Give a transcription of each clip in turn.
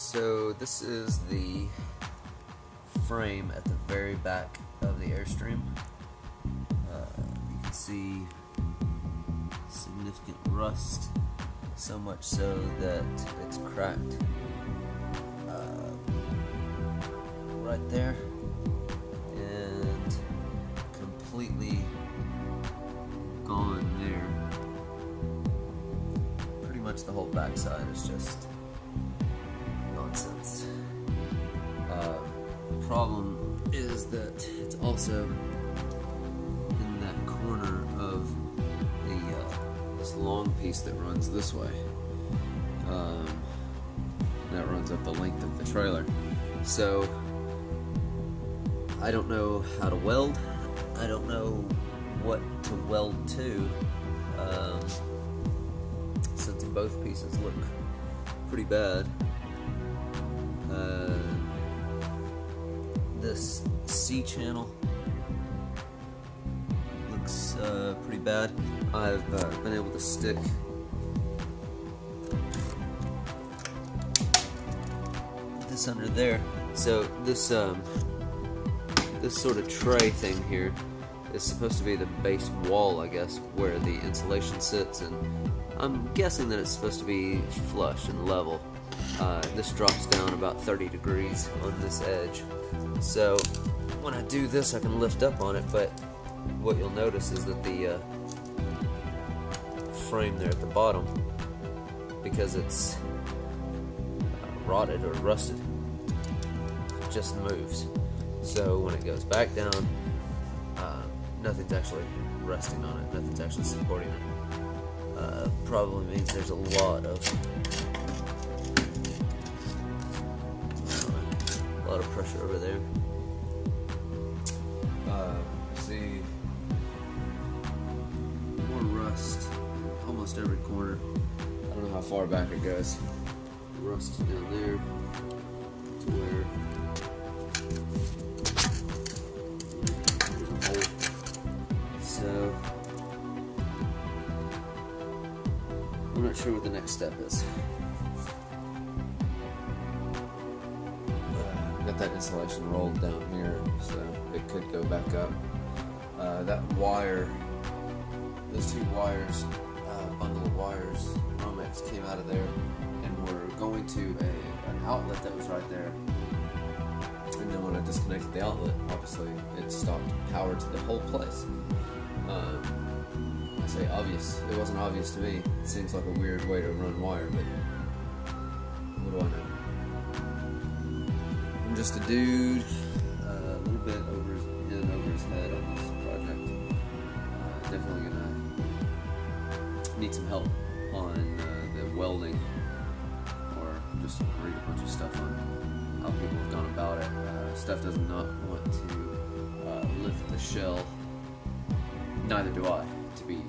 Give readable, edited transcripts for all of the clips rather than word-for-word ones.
So this is the frame at the very back of the Airstream. You can see significant rust, so much so that it's cracked right there and completely gone there. Pretty much the whole backside is just nonsense. The problem is that it's also in that corner of the this long piece that runs this way. That runs up the length of the trailer. So I don't know how to weld. I don't know what to weld to, since both pieces look pretty bad. This C-channel looks pretty bad. I've been able to stick this under there. So this this sort of tray thing here is supposed to be the base wall, I guess, where the insulation sits, and I'm guessing that it's supposed to be flush and level. This drops down about 30 degrees on this edge. So when I do this, I can lift up on it, but what you'll notice is that the frame there at the bottom, because it's rotted or rusted, just moves. So when it goes back down, nothing's actually resting on it, nothing's actually supporting it. Probably means there's a lot of pressure over there. See more rust almost every corner. I don't know how far back it goes. Rust down there to where there's a hole. So I'm not sure what the next step is. Got that insulation rolled down here, so it could go back up. That wire, those two wires, bundle of wires, Romex came out of there and were going to an outlet that was right there. And then when I disconnected the outlet, obviously it stopped power to the whole place. I say obvious, it wasn't obvious to me. It seems like a weird way to run wire, but what do I know? I'm just a dude, a little bit over his head on this project. Definitely gonna need some help on the welding, or just read a bunch of stuff on how people have gone about it. Stuff does not want to lift the shell. Neither do I, to be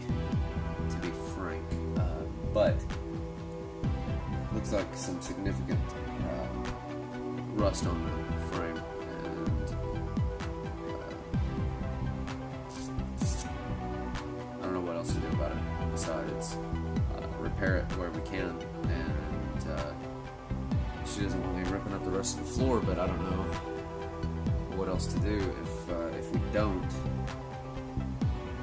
frank. But looks like some significant rust on the frame, and I don't know what else to do about it besides repair it where we can. And she doesn't want me ripping up the rest of the floor, but I don't know what else to do. If we don't,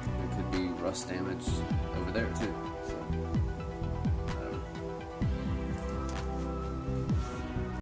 there could be rust damage over there too. So